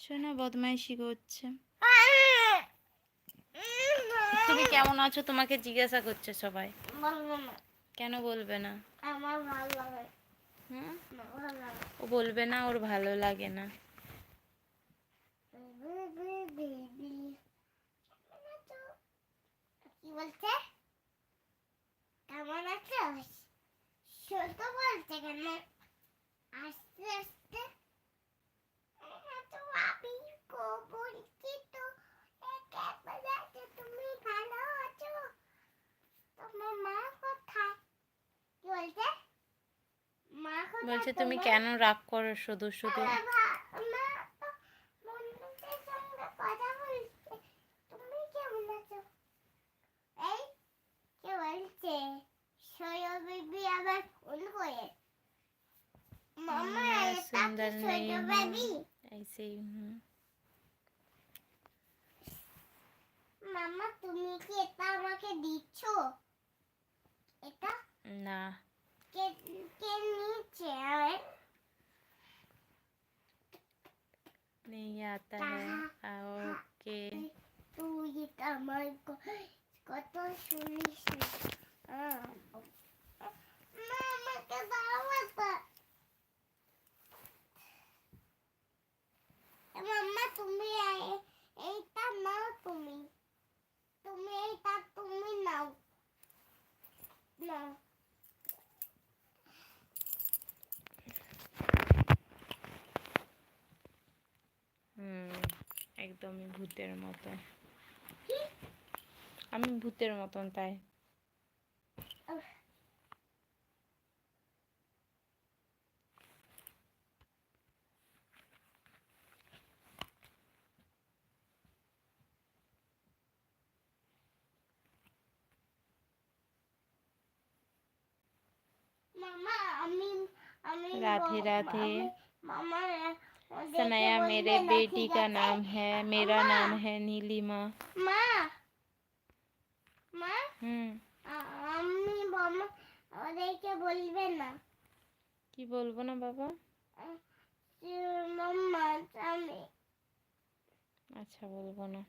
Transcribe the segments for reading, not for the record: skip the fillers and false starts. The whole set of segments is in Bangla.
শোনা বদমাইশি করছে। তুমি কেমন আছো তোমাকে জিজ্ঞাসা করছে সবাই। কেন বলবে না? আমার ভালো লাগে। ও বলবে না ওর ভালো লাগে না। কি বলছে? কেমন আছো? ছোট বলছে কেন? আস্তে আস্তে আমি বলছি তো কেমন আছো তুমি ভালো আছো? তোমার মা কোথায়? কি বলছে? মা কোথায়? বলছে তুমি কেন রাগ করো শুধু শুধু। মা বন্ধুদের সঙ্গে কথা বলছে। তুমি কেমন আছো? এই কে বলছে? সোয়া বেবি আবার ফোন করে। মামা এটা কি সোয়া বেবি? ऐसे ही हूँ। মামা তুমি কি এটা আমাকে দিচ্ছ? এটা না কে কে নিচে नहीं आता है। ओके তুই এটা আমার কত শুনিস মামাকে দাও এটা। মাম্মা তুমি এইটা নাও, তুমি তুমি এইটা তুমি নাও নাও। একদমই ভূতের মতো। আমি ভূতের মতন তাই। मामा राधे राधे। मामा सनाया मेरे बेटी का नाम है, मेरा नाम है नीलिमा। माँ माँ আমি मामा ওদেরকে বলবে না। কি বলবো না বাবা? মাম্মা আমি আচ্ছা বলবো না।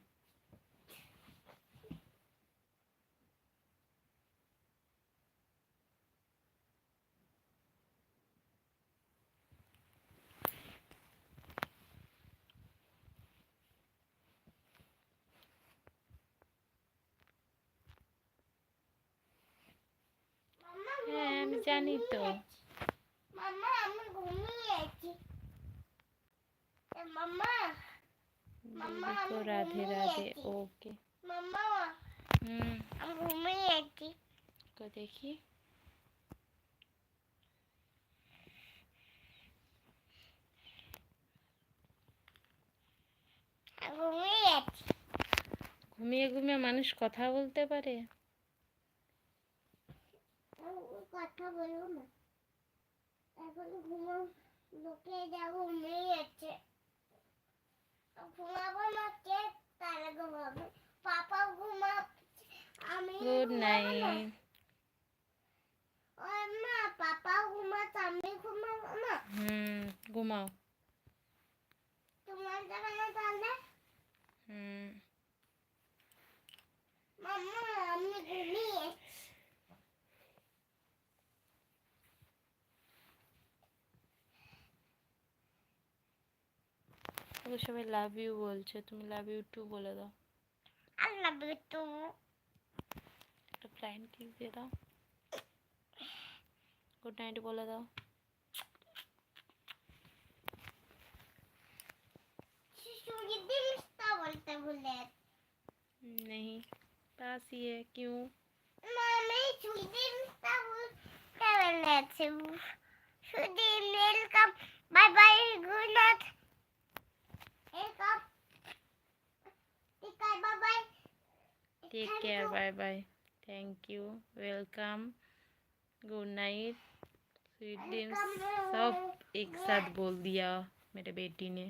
হ্যাঁ আমি জানি তো। মাম্মা আমি ঘুমিয়েছি। মাম্মা মাম্মা তো রাধে রাধে। ওকে মাম্মা আমি ঘুমিয়েছি। তো দেখি ঘুমিয়েছি। ঘুমিয়ে ঘুমিয়ে মানুষ কথা বলতে পারে? কথা বলো না, এখন ঘুমাও। লোকে যা ঘুমিয়েছে, ঘুমাবো না কে? তারা ঘুমাবে, পাপা ঘুমাচ্ছে, আমি গুড নাইট। ওই মা পাপা ঘুমাচ্ছে, আমি ঘুমাবো না? ঘুমাও। তোমার যাবে না তাহলে? মাম্মা আমি ঘুমিয়েছি। ওকে সবাই লাভ ইউ বলছে, তুমি লাভ ইউ টু বলে দাও। I love you too. একটা ফ্লাইং কিস দিয়ে দাও। গুড নাইট বলে দাও। बोलते भूले नहीं पास ही है। क्यों? मैं छुट्टी छुट्टी welcome bye bye good night bye bye take care bye bye thank you welcome good night sweet dreams सब एक साथ बोल दिया मेरे बेटी ने।